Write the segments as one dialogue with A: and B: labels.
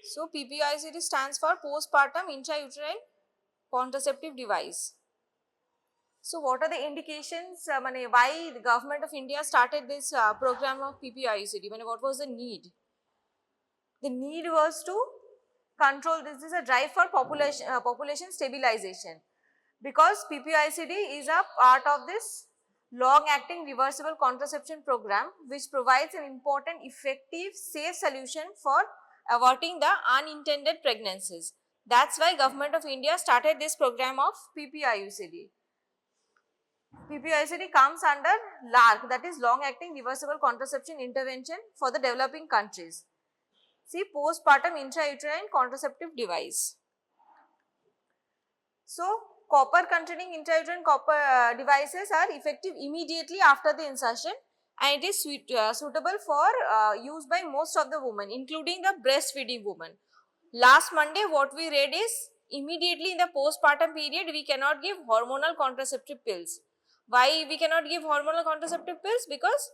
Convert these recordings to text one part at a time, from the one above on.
A: So PPICD stands for postpartum intrauterine contraceptive device. So what are the indications, why the government of India started this program of PPICD? What was the need? The need was to control, this is a drive for population stabilization, because PPICD is a part of this long acting reversible contraception program, which provides an important, effective, safe solution for averting the unintended pregnancies. That's why government of India started this program of PPICD. PPICD comes under LARC, that is long acting reversible contraception intervention for the developing countries. See, postpartum intrauterine contraceptive device. So, copper containing intrauterine devices are effective immediately after the insertion, and it is suitable for use by most of the women, including the breastfeeding woman. Last Monday what we read is, immediately in the postpartum period we cannot give hormonal contraceptive pills. Why we cannot give hormonal contraceptive pills? Because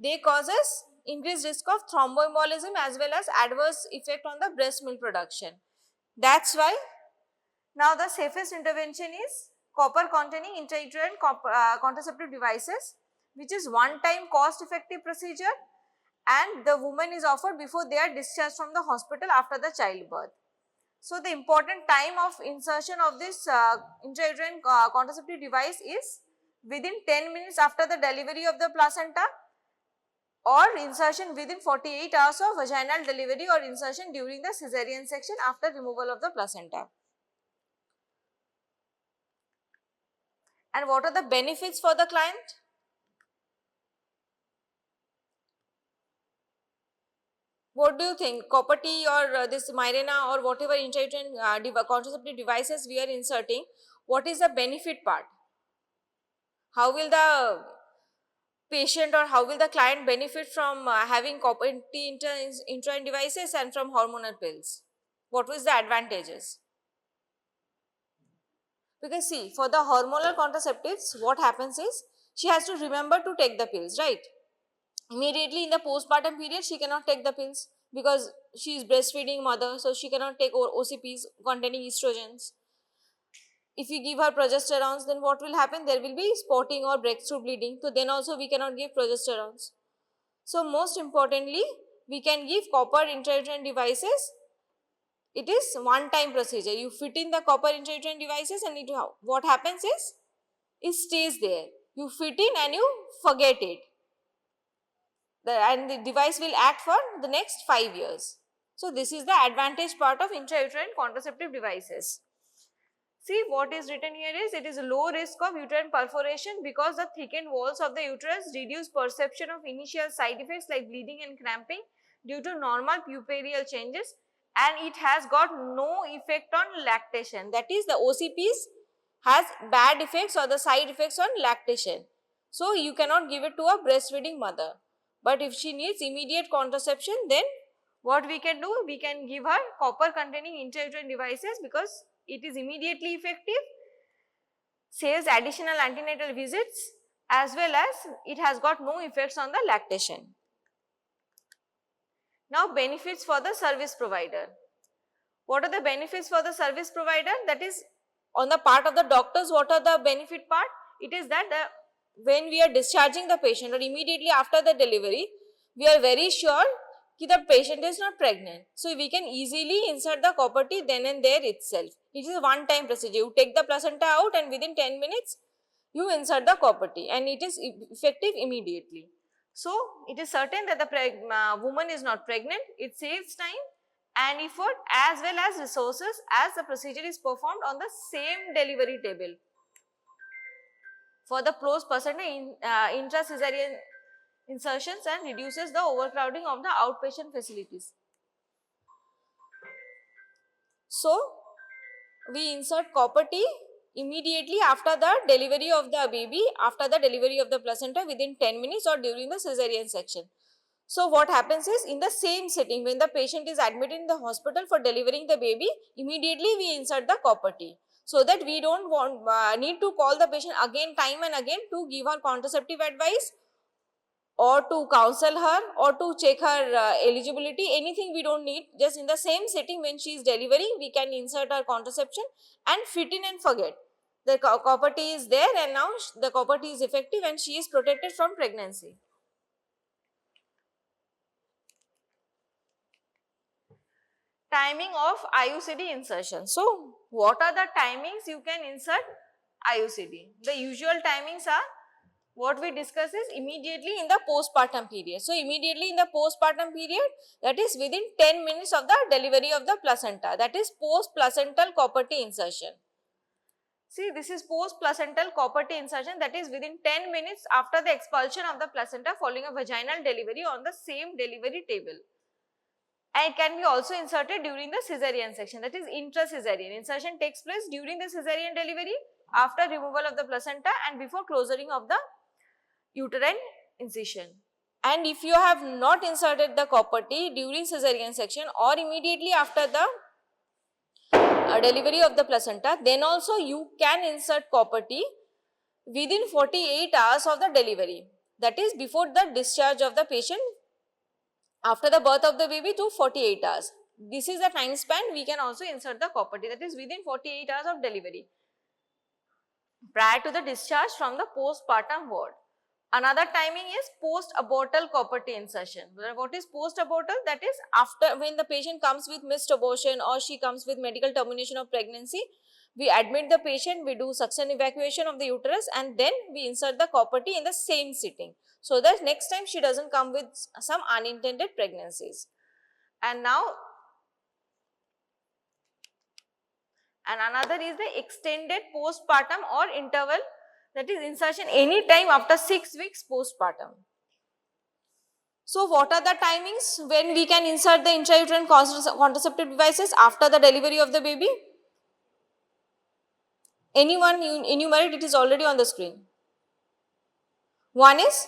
A: they causes increased risk of thromboembolism as well as adverse effect on the breast milk production. That's why now the safest intervention is copper containing intrauterine contraceptive devices, which is one time cost effective procedure, and the woman is offered before they are discharged from the hospital after the childbirth. So the important time of insertion of this intrauterine contraceptive device is within 10 minutes after the delivery of the placenta, or insertion within 48 hours of vaginal delivery, or insertion during the cesarean section after removal of the placenta. And what are the benefits for the client? What do you think? Copper T or this Mirena or whatever intrauterine contraceptive devices we are inserting, what is the benefit part? How will the patient or how will the client benefit from having copper T intrauterine devices and from hormonal pills? What was the advantages? Because see, for the hormonal contraceptives, what happens is, she has to remember to take the pills, right? Immediately in the postpartum period, she cannot take the pills because she is breastfeeding mother, so she cannot take OCPs containing estrogens. If you give her progesterones, then what will happen? There will be spotting or breakthrough bleeding. So then also we cannot give progesterones. So most importantly, we can give copper intrauterine devices. It is one time procedure. You fit in the copper intrauterine devices and what happens is, it stays there. You fit in and you forget it. And the device will act for the next 5 years. So this is the advantage part of intrauterine contraceptive devices. See, what is written here is, it is a low risk of uterine perforation because the thickened walls of the uterus reduce perception of initial side effects like bleeding and cramping due to normal puerperal changes, and it has got no effect on lactation. That is, the OCPs has bad effects or the side effects on lactation. So you cannot give it to a breastfeeding mother. But if she needs immediate contraception, then what we can do? We can give her copper containing intrauterine devices because it is immediately effective, saves additional antenatal visits, as well as it has got no effects on the lactation. Now benefits for the service provider. What are the benefits for the service provider? That is, on the part of the doctors, what are the benefit part? It is that when we are discharging the patient or immediately after the delivery, we are very sure that the patient is not pregnant. So we can easily insert the copper T then and there itself. It is a one time procedure. You take the placenta out and within 10 minutes, you insert the copper T and it is effective immediately. So it is certain that the woman is not pregnant. It saves time and effort as well as resources as the procedure is performed on the same delivery table. For the post-placenta intracesarean insertions and reduces the overcrowding of the outpatient facilities. So, we insert copper T immediately after the delivery of the baby, after the delivery of the placenta within 10 minutes or during the cesarean section. So, what happens is, in the same setting, when the patient is admitted in the hospital for delivering the baby, immediately we insert the copper T, so that we don't need to call the patient again time and again to give her contraceptive advice, or to counsel her or to check her eligibility, anything we don't need. Just in the same sitting when she is delivering, we can insert our contraception and fit in and forget. The copper T is there and now the copper T is effective and she is protected from pregnancy. Timing of IUCD insertion. So, what are the timings you can insert IUCD? The usual timings are, what we discuss is immediately in the postpartum period. So, immediately in the postpartum period, that is within 10 minutes of the delivery of the placenta, that is post-placental copper T insertion. See, this is post-placental copper T insertion, that is within 10 minutes after the expulsion of the placenta following a vaginal delivery on the same delivery table. And it can be also inserted during the cesarean section, that is intracesarean. Insertion takes place during the cesarean delivery, after removal of the placenta and before closing of the uterine incision. And if you have not inserted the copper T during cesarean section or immediately after the delivery of the placenta, then also you can insert copper T within 48 hours of the delivery, that is before the discharge of the patient after the birth of the baby to 48 hours. This is the time span we can also insert the copper T, that is within 48 hours of delivery, prior to the discharge from the postpartum ward. Another timing is post-abortal copper T insertion. What is post-abortal? That is after, when the patient comes with missed abortion or she comes with medical termination of pregnancy, we admit the patient, we do suction evacuation of the uterus and then we insert the copper T in the same sitting, so that next time she doesn't come with some unintended pregnancies. And now, and another is the extended postpartum or interval, that is insertion any time after 6 weeks postpartum. So, what are the timings when we can insert the intrauterine contraceptive devices after the delivery of the baby? Anyone enumerate? It is already on the screen. One is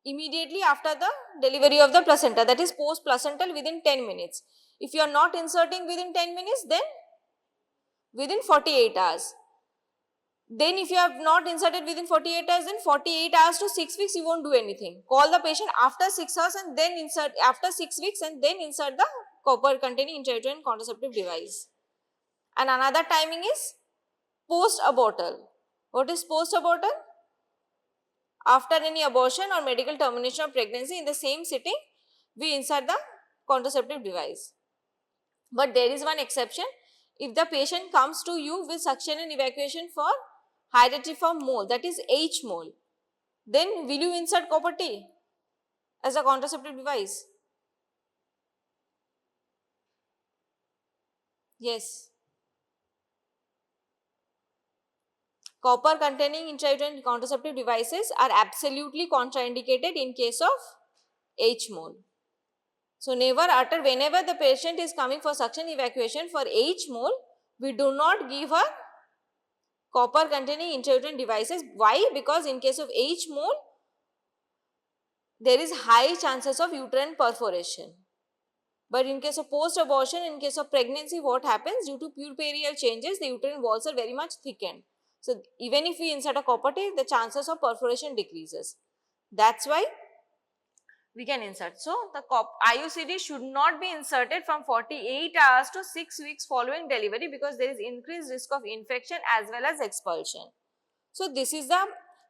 A: immediately after the delivery of the placenta, that is post placental within 10 minutes. If you are not inserting within 10 minutes, then within 48 hours. Then if you have not inserted within 48 hours, then 48 hours to 6 weeks you won't do anything. Call the patient after 6 hours and then insert, after 6 weeks and then insert the copper containing intrauterine contraceptive device. And another timing is post-abortal. What is post-abortal? After any abortion or medical termination of pregnancy, in the same sitting, we insert the contraceptive device. But there is one exception. If the patient comes to you with suction and evacuation for hydatidiform mole, that is H mole, then will you insert copper T as a contraceptive device? Yes. Copper containing intrauterine contraceptive devices are absolutely contraindicated in case of H mole. So, never utter, whenever the patient is coming for suction evacuation for H mole, we do not give her copper containing intrauterine devices. Why? Because in case of H mole, there is high chances of uterine perforation. But in case of post-abortion, in case of pregnancy, what happens? Due to puerperial changes, the uterine walls are very much thickened. So, even if we insert a copper T, the chances of perforation decreases. That's why we can insert. So, the IUCD should not be inserted from 48 hours to 6 weeks following delivery, because there is increased risk of infection as well as expulsion. So, this is the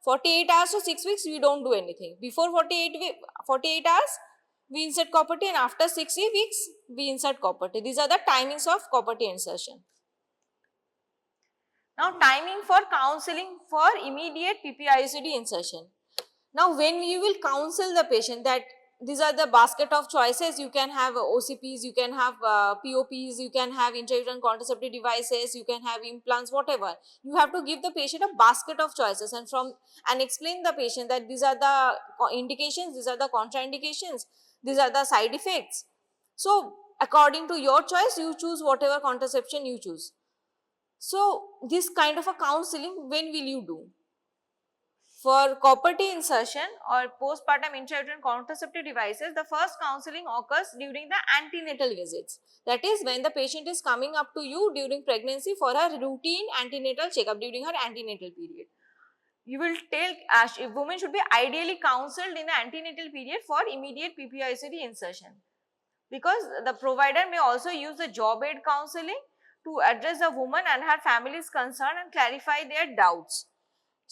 A: 48 hours to 6 weeks we don't do anything. Before 48 hours we insert copper T and after 6 weeks we insert copper T. These are the timings of copper T insertion. Now, timing for counseling for immediate PP-IUCD insertion. Now, when you will counsel the patient that these are the basket of choices, you can have OCPs, you can have POPs, you can have intrauterine contraceptive devices, you can have implants, whatever. You have to give the patient a basket of choices and explain the patient that these are the indications, these are the contraindications, these are the side effects. So, according to your choice, you choose whatever contraception you choose. So, this kind of a counseling, when will you do? For copper T insertion or postpartum intrauterine contraceptive devices, the first counseling occurs during the antenatal visits. That is when the patient is coming up to you during pregnancy for her routine antenatal checkup during her antenatal period. you will take, women should be ideally counseled in the antenatal period for immediate PPICD insertion, because the provider may also use the job aid counseling to address the woman and her family's concern and clarify their doubts.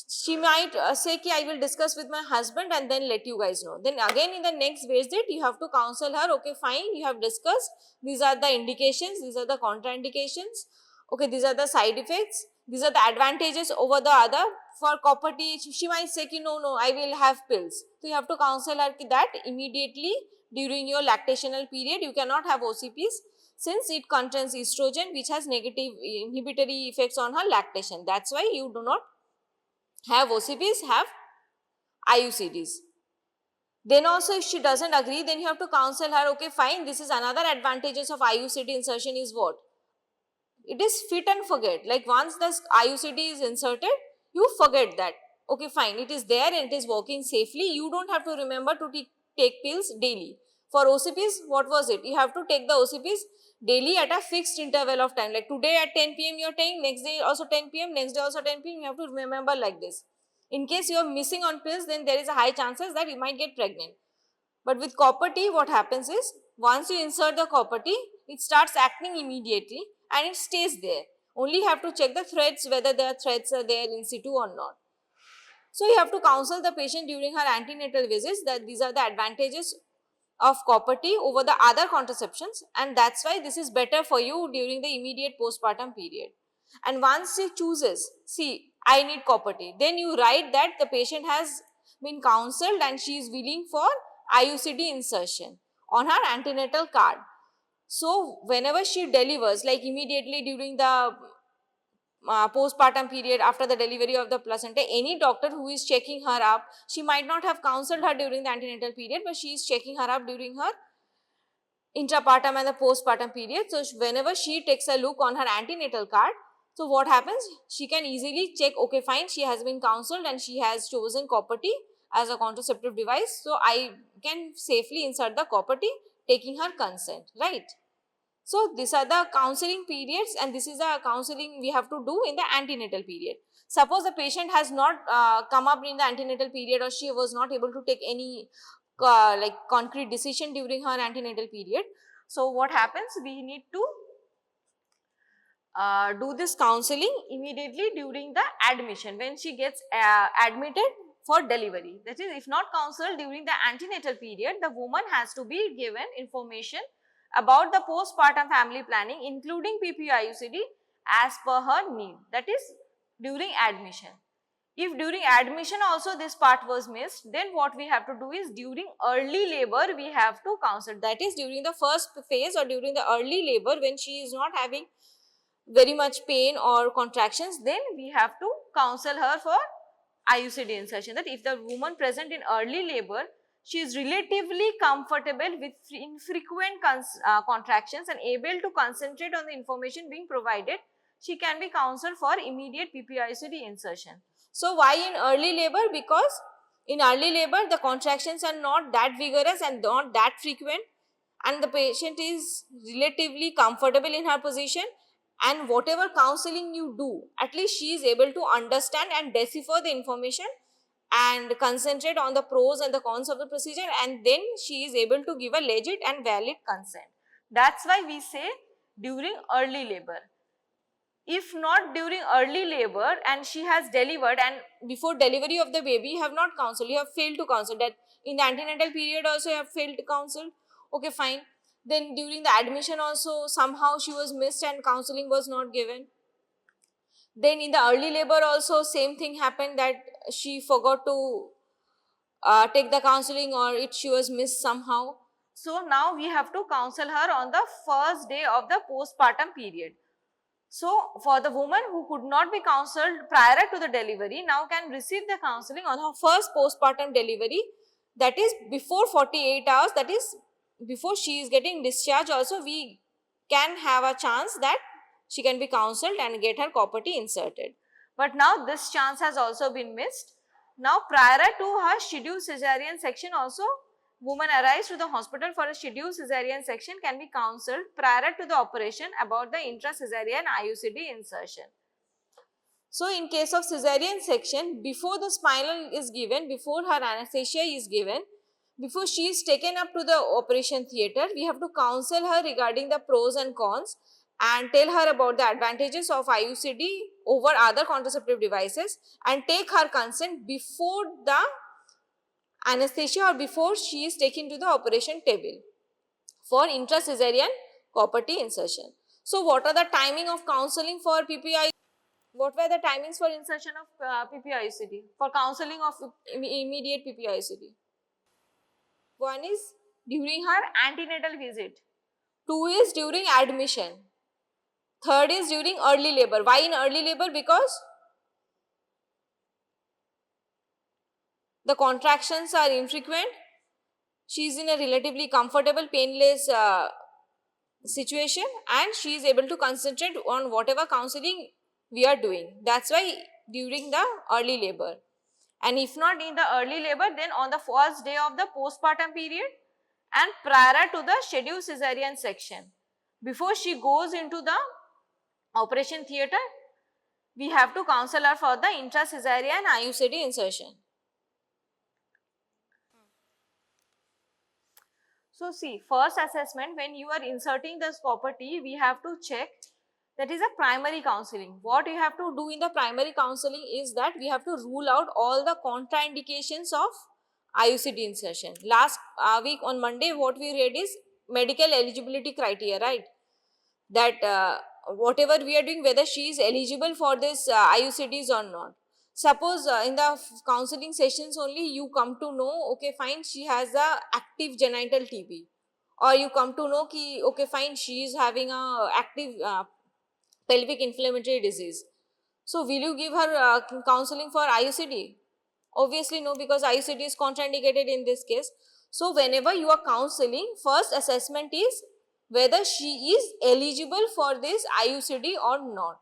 A: She might say ki I will discuss with my husband and then let you guys know. Then again in the next visit you have to counsel her, okay fine, you have discussed, these are the indications, these are the contraindications, okay these are the side effects, these are the advantages over the other. For copper T, she might say ki no, I will have pills. So you have to counsel her ki that immediately during your lactational period you cannot have OCPs, since it contains estrogen which has negative inhibitory effects on her lactation. That's why you do not have OCPs, have IUCDs. Then also if she doesn't agree, then you have to counsel her, okay fine, this is another advantages of IUCD insertion is what? It is fit and forget. Like once the IUCD is inserted, you forget that. Okay fine, it is there and it is working safely. You don't have to remember to take pills daily. For OCPs, what was it? You have to take the OCPs daily at a fixed interval of time. Like today at 10 p.m. you are taking, next day also 10 p.m., next day also 10 p.m. You have to remember like this. In case you are missing on pills, then there is a high chances that you might get pregnant. But with copper T, what happens is, once you insert the copper T, it starts acting immediately and it stays there. Only have to check the threads, whether the threads are there in situ or not. So you have to counsel the patient during her antenatal visits that these are the advantages of copper T over the other contraceptions, and that's why this is better for you during the immediate postpartum period. And once she chooses, see, I need copper T, then you write that the patient has been counseled and she is willing for IUCD insertion on her antenatal card. So whenever she delivers, like immediately during the postpartum period after the delivery of the placenta, any doctor who is checking her up, she might not have counseled her during the antenatal period, but she is checking her up during her intrapartum and the postpartum period. So whenever she takes a look on her antenatal card, so what happens? She can easily check, okay fine, she has been counseled and she has chosen copper T as a contraceptive device. So I can safely insert the copper T taking her consent, right? So these are the counseling periods, and this is the counseling we have to do in the antenatal period. Suppose the patient has not come up in the antenatal period, or she was not able to take any like concrete decision during her antenatal period. So what happens? We need to do this counseling immediately during the admission, when she gets admitted for delivery. That is, if not counseled during the antenatal period, the woman has to be given information about the postpartum family planning, including PPIUCD, as per her need. That is during admission. If during admission also this part was missed, then what we have to do is during early labor we have to counsel. That is during the first phase or during the early labor, when she is not having very much pain or contractions, then we have to counsel her for IUCD insertion. That if the woman present in early labor, she is relatively comfortable with infrequent contractions and able to concentrate on the information being provided, she can be counseled for immediate PPICD insertion. So why in early labor? Because in early labor the contractions are not that vigorous and not that frequent, and the patient is relatively comfortable in her position, and whatever counseling you do, at least she is able to understand and decipher the information and concentrate on the pros and the cons of the procedure, and then she is able to give a legit and valid consent. That's why we say during early labor. If not during early labor and she has delivered, and before delivery of the baby you have not counseled, you have failed to counsel, that in the antenatal period also you have failed to counsel, okay fine. Then during the admission also somehow she was missed and counseling was not given. Then in the early labor also same thing happened, that she forgot to take the counseling, or she was missed somehow. So now we have to counsel her on the first day of the postpartum period. So for the woman who could not be counseled prior to the delivery, now can receive the counseling on her first postpartum delivery, that is before 48 hours, that is before she is getting discharged also, we can have a chance that she can be counseled and get her copper T inserted. But now this chance has also been missed. Now prior to her scheduled cesarean section also, woman arrives to the hospital for a scheduled cesarean section can be counseled prior to the operation about the intracesarean IUCD insertion. So in case of cesarean section, before the spinal is given, before her anesthesia is given, before she is taken up to the operation theatre, we have to counsel her regarding the pros and cons and tell her about the advantages of IUCD over other contraceptive devices and take her consent before the anesthesia or before she is taken to the operation table for intracesarean copper T insertion. So what are the timing of counseling for PPI? What were the timings for insertion of PPICD, for counseling of immediate PPICD? One is during her antenatal visit. Two is during admission. Third is during early labor. Why in early labor? Because the contractions are infrequent. She is in a relatively comfortable, painless situation and she is able to concentrate on whatever counseling we are doing. That's why during the early labor. And if not in the early labor, then on the first day of the postpartum period and prior to the scheduled cesarean section. Before she goes into the operation theatre, we have to counsel her for the intracesarean IUCD insertion. So see, first assessment, when you are inserting this copper T, we have to check, that is a primary counseling. What you have to do in the primary counseling is that we have to rule out all the contraindications of IUCD insertion. Last week on Monday, what we read is medical eligibility criteria, right? That whatever we are doing, whether she is eligible for this IUCDs or not. Suppose in the counseling sessions only you come to know, okay fine, she has a active genital TB, or you come to know ki, okay fine, she is having a active pelvic inflammatory disease. So will you give her counseling for IUCD? Obviously no, because IUCD is contraindicated in this case. So whenever you are counseling, first assessment is whether she is eligible for this IUCD or not.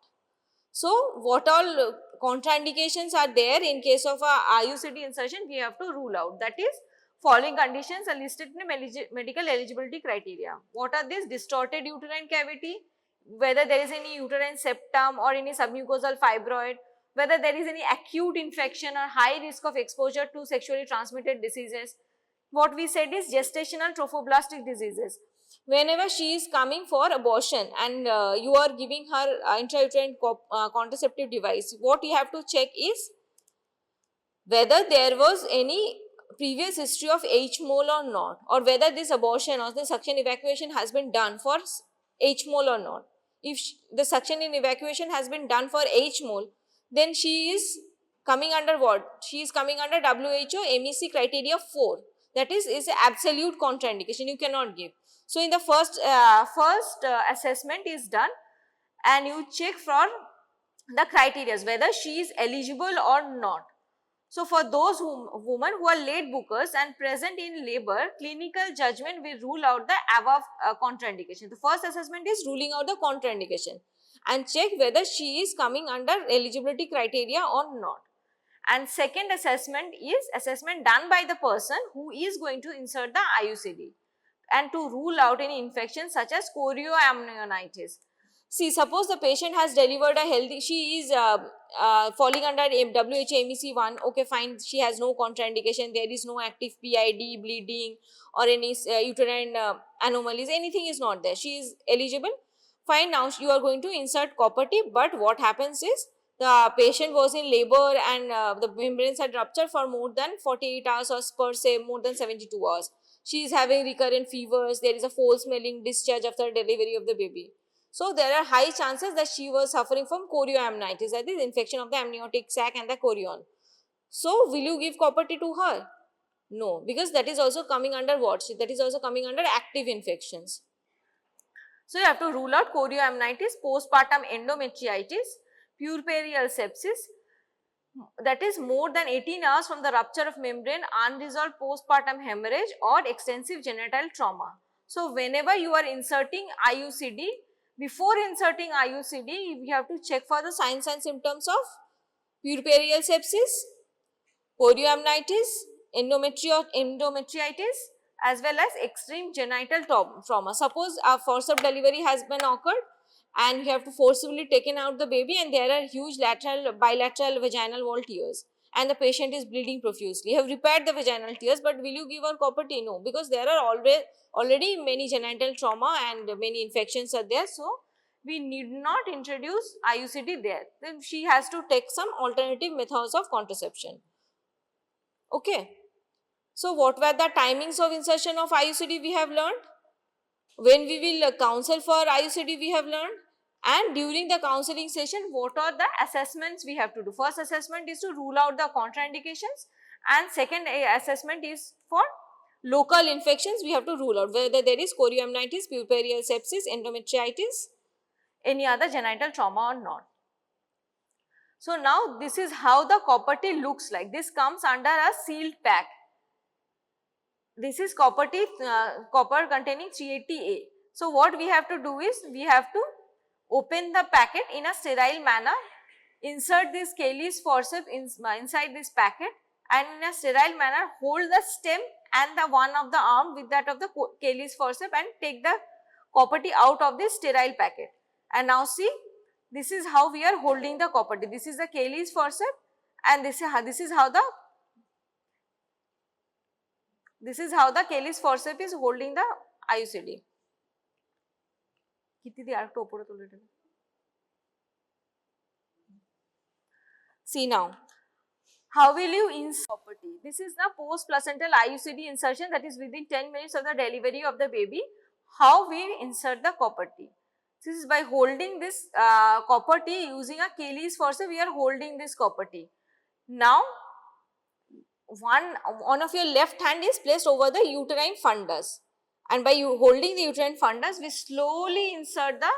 A: So what all contraindications are there in case of a IUCD insertion, we have to rule out. That is, following conditions are listed in the medical eligibility criteria. What are these? Distorted uterine cavity, whether there is any uterine septum or any submucosal fibroid, whether there is any acute infection or high risk of exposure to sexually transmitted diseases. What we said is gestational trophoblastic diseases. Whenever she is coming for abortion and you are giving her intrauterine contraceptive device, what you have to check is whether there was any previous history of H-mole or not, or whether this abortion or the suction evacuation has been done for H-mole or not. If the suction and evacuation has been done for H-mole, then she is coming under what? She is coming under WHO MEC criteria 4. That is absolute contraindication, you cannot give. So in the first assessment is done and you check for the criteria whether she is eligible or not. So for those women who are late bookers and present in labor, clinical judgment will rule out the above contraindication. The first assessment is ruling out the contraindication and check whether she is coming under eligibility criteria or not. And second assessment is assessment done by the person who is going to insert the IUCD and to rule out any infections such as chorioamnionitis. See, suppose the patient has delivered a healthy, she is falling under WHO MEC 1, okay fine, she has no contraindication, there is no active PID, bleeding or any uterine anomalies, anything is not there, she is eligible, fine, now you are going to insert copper T, but what happens is the patient was in labor and the membranes had ruptured for more than 48 hours or per se more than 72 hours. She is having recurrent fevers, there is a foul smelling discharge after delivery of the baby. So there are high chances that she was suffering from chorioamnitis, that is infection of the amniotic sac and the chorion. So will you give copper T to her? No, because that is also coming under what? That is also coming under active infections. So you have to rule out chorioamnitis, postpartum endometriitis, puerperial sepsis, that is more than 18 hours from the rupture of membrane, unresolved postpartum hemorrhage or extensive genital trauma. So whenever you are inserting IUCD, before inserting IUCD, we have to check for the signs and symptoms of puerperial sepsis, chorioamnitis, endometriitis, as well as extreme genital trauma. Suppose a forceps delivery has been occurred and you have to forcibly taken out the baby, and there are huge bilateral vaginal wall tears, and the patient is bleeding profusely. You have repaired the vaginal tears, but will you give her copper T? No, because there are already many genital trauma and many infections are there, so we need not introduce IUCD there. Then she has to take some alternative methods of contraception. Okay. So what were the timings of insertion of IUCD we have learned? When we will counsel for IUCD we have learned, and during the counseling session what are the assessments we have to do. First assessment is to rule out the contraindications, and second assessment is for local infections. We have to rule out whether there is chorioamnitis, puerperal sepsis, endometritis, any other genital trauma or not. So now this is how the copper T looks like. This comes under a sealed pack. This is copper T, copper containing 380A. So what we have to do is, we have to open the packet in a sterile manner, insert this Cayley's forceps inside this packet, and in a sterile manner hold the stem and the one of the arm with that of the Cayley's forceps and take the copper T out of this sterile packet. And now see, this is how we are holding the copper T. This is the Cayley's forceps, and this is how the Cayley's forceps is holding the IUCD. See now, how will you insert copper T? This is the post-placental IUCD insertion, that is within 10 minutes of the delivery of the baby. How we insert the copper T? This is by holding this copper T using a Cayley's forceps. We are holding this copper T. Now, one of your left hand is placed over the uterine fundus, and by holding the uterine fundus, we slowly insert the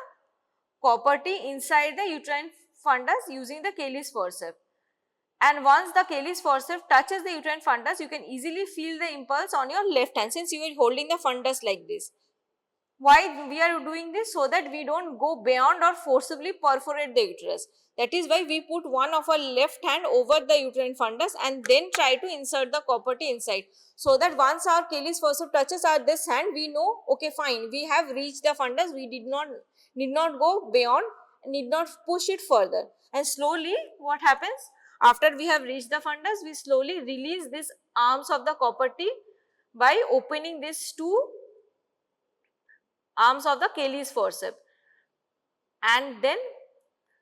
A: copper T inside the uterine fundus using the Cayley's forceps. And once the Cayley's forceps touches the uterine fundus, you can easily feel the impulse on your left hand, since you are holding the fundus like this. Why we are doing this? So that we don't go beyond or forcibly perforate the uterus. That is why we put one of our left hand over the uterine fundus and then try to insert the copper T inside. So that once our Cayley's forceps touches our this hand, we know, okay fine, we have reached the fundus, we need not go beyond, need not push it further. And slowly what happens? After we have reached the fundus, we slowly release these arms of the copper T by opening these two arms of the Cayley's forceps, and then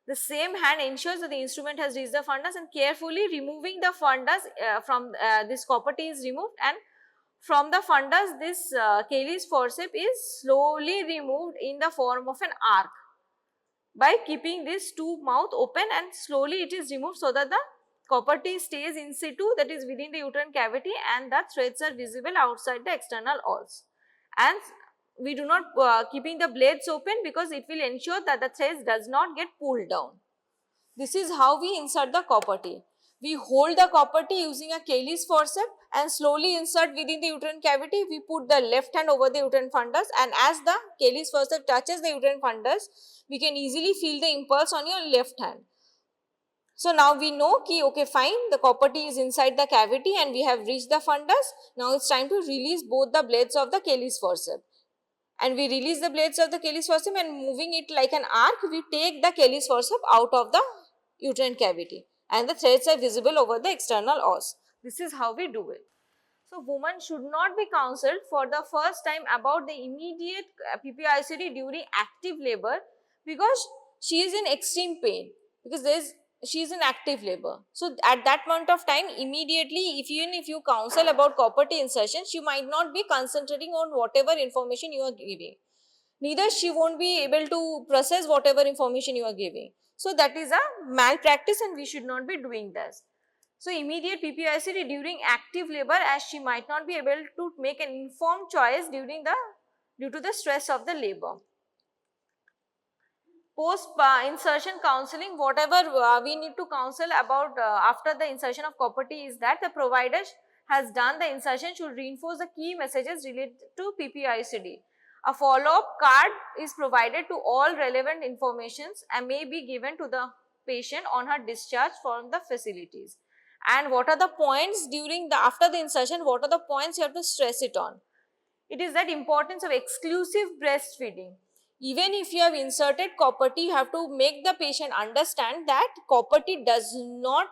A: the same hand ensures that the instrument has reached the fundus, and carefully removing the fundus from this copper T is removed, and from the fundus this Cayley's forceps is slowly removed in the form of an arc by keeping this two mouth open, and slowly it is removed so that the copper T stays in situ, that is within the uterine cavity, and the threads are visible outside the external os. And we do not keeping the blades open because it will ensure that the threads does not get pulled down. This is how we insert the copper T. We hold the copper T using a Cayley's forceps and slowly insert within the uterine cavity. We put the left hand over the uterine fundus, and as the Cayley's forceps touches the uterine fundus, we can easily feel the impulse on your left hand. So now we know ki okay fine, the copper T is inside the cavity and we have reached the fundus. Now it's time to release both the blades of the Cayley's forceps. And we release the blades of the Cayley's forceps, and moving it like an arc, we take the Cayley's forceps out of the uterine cavity, and the threads are visible over the external os. This is how we do it. So woman should not be counseled for the first time about the immediate PPICD during active labor, because she is in extreme pain, because she is in active labor. So at that point of time, immediately, even if you counsel about copper T insertion, she might not be concentrating on whatever information you are giving. Neither she won't be able to process whatever information you are giving. So that is a malpractice, and we should not be doing this. So immediate PPICD during active labor, as she might not be able to make an informed choice due to the stress of the labor. Post insertion counseling, whatever we need to counsel about after the insertion of copper T is that the provider has done the insertion should reinforce the key messages related to PPICD. A follow-up card is provided to all relevant informations and may be given to the patient on her discharge from the facilities. And what are the points after the insertion, what are the points you have to stress it on? It is that importance of exclusive breastfeeding. Even if you have inserted copper T, you have to make the patient understand that copper T does not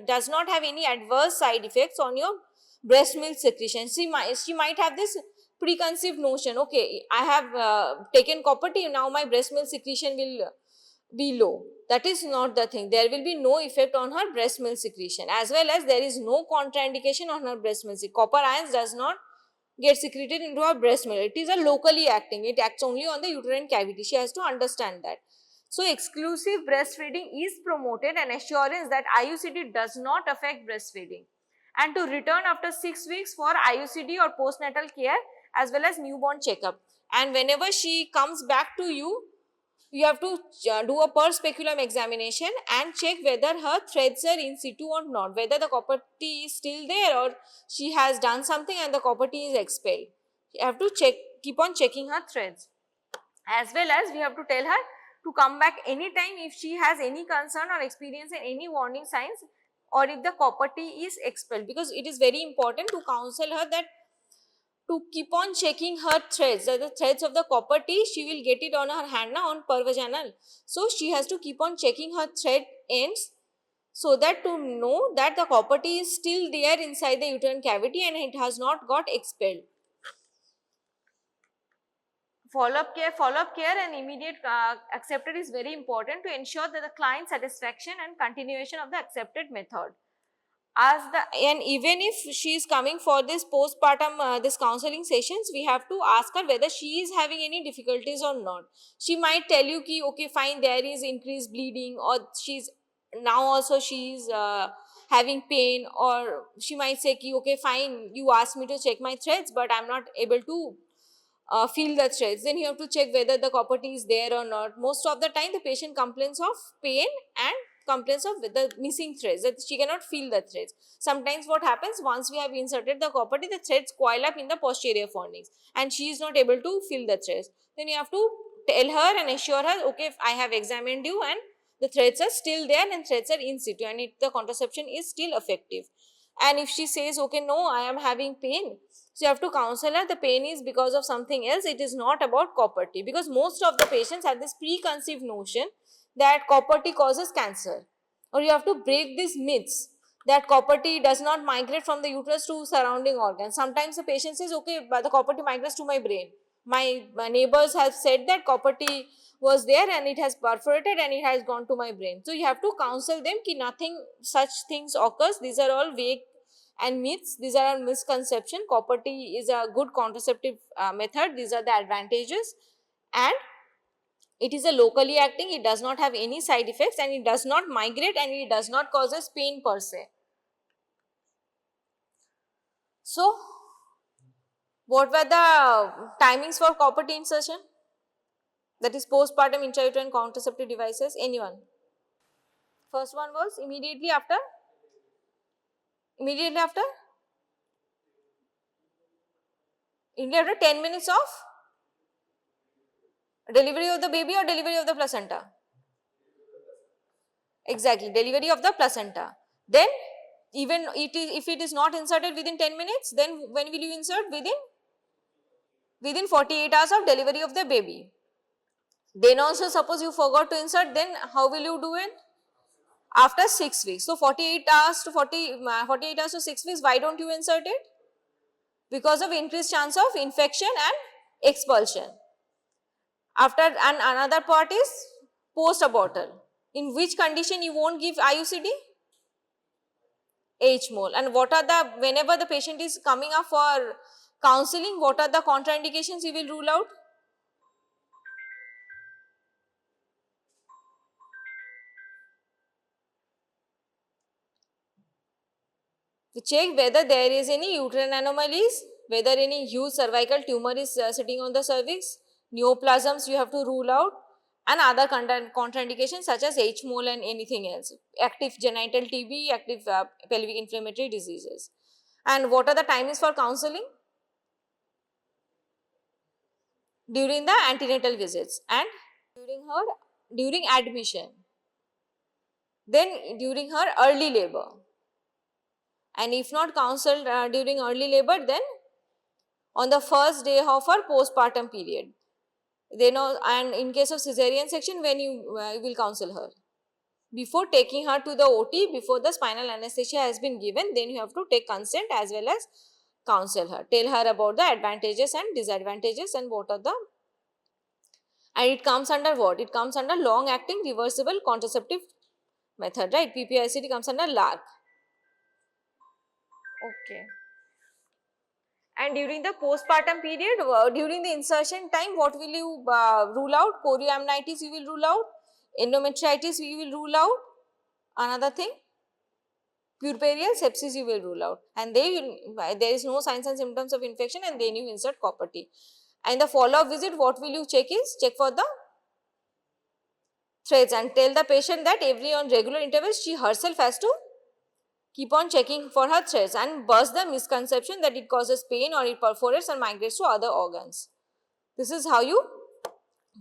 A: does not have any adverse side effects on your breast milk secretion. She might have this preconceived notion, okay, I have taken copper T, now my breast milk secretion will be low. That is not the thing. There will be no effect on her breast milk secretion, as well as there is no contraindication on her breast milk. Copper ions does not get secreted into her breast milk. It is a locally acting. It acts only on the uterine cavity. She has to understand that. So, exclusive breastfeeding is promoted, and assurance that IUCD does not affect breastfeeding. And to return after 6 weeks for IUCD or postnatal care as well as newborn checkup. And whenever she comes back to you, you have to do a per speculum examination and check whether her threads are in situ or not, whether the copper T is still there or she has done something and the copper T is expelled. You have to keep on checking her threads. As well as we have to tell her to come back anytime if she has any concern or experience in any warning signs, or if the copper T is expelled, because it is very important to counsel her that to keep on checking her threads, the threads of the copper T, she will get it on her hand now on pervaginal. So she has to keep on checking her thread ends so that to know that the copper T is still there inside the uterine cavity and it has not got expelled. Follow-up care and immediate accepted is very important to ensure that the client satisfaction and continuation of the accepted method. And even if she is coming for this postpartum this counseling sessions, we have to ask her whether she is having any difficulties or not. She might tell you ki okay fine, there is increased bleeding, or she's now also she is having pain, or she might say ki okay fine, you asked me to check my threads but I'm not able to feel the threads. Then you have to check whether the copper T is there or not. Most of the time the patient complains of pain and complains of the missing threads, that she cannot feel the threads. Sometimes what happens, once we have inserted the copper T, the threads coil up in the posterior fornix and she is not able to feel the threads. Then you have to tell her and assure her, okay, I have examined you and the threads are still there and threads are in situ and the contraception is still effective. And if she says, okay, no, I am having pain, so you have to counsel her, the pain is because of something else, it is not about copper T, because most of the patients have this preconceived notion that copper T causes cancer. Or you have to break these myths that copper T does not migrate from the uterus to surrounding organs. Sometimes the patient says, okay, but the copper T migrates to my brain. My neighbors have said that copper T was there and it has perforated and it has gone to my brain. So you have to counsel them ki nothing such things occurs. These are all vague and myths. These are misconception. Copper T is a good contraceptive method. These are the advantages, and it is a locally acting. It does not have any side effects and it does not migrate and it does not causes pain per se. So, what were the timings for copper T insertion? That is postpartum intrauterine contraceptive devices. Anyone? First one was immediately after? Immediately after? Immediately after 10 minutes of delivery of the baby or delivery of the placenta? Exactly, delivery of the placenta. Then even if it is not inserted within 10 minutes, then when will you insert? Within 48 hours of delivery of the baby. Then also suppose you forgot to insert, then how will you do it? After 6 weeks. So 48 hours to 48 hours to 6 weeks, why don't you insert it? Because of increased chance of infection and expulsion. After, and another part is post-abortal. In which condition you won't give IUCD? H-mole. And what are the, whenever the patient is coming up for counseling, what are the contraindications you will rule out? To check whether there is any uterine anomalies, whether any huge cervical tumor is sitting on the cervix, neoplasms you have to rule out, and other contraindications such as H-mole and anything else, active genital TB, active pelvic inflammatory diseases. And what are the timings for counseling? During the antenatal visits and during admission, then during her early labor, and if not counseled during early labor, then on the first day of her postpartum period. They know, and in case of cesarean section, when you will counsel her? Before taking her to the OT, before the spinal anesthesia has been given, then you have to take consent as well as counsel her. Tell her about the advantages and disadvantages and what are the, and it comes under what? It comes under long acting reversible contraceptive method, right? PPICD comes under LARC. Okay. And during the postpartum period, during the insertion time, what will you rule out? Chorioamnitis you will rule out, endometritis you will rule out, another thing, puerperial sepsis you will rule out, and there is no signs and symptoms of infection, and then you insert copper T. And the follow-up visit, what will you check is, check for the threads and tell the patient that every on regular intervals she herself has to keep on checking for her threads and bust the misconception that it causes pain or it perforates and migrates to other organs. This is how you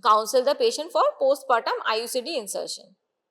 A: counsel the patient for postpartum IUCD insertion.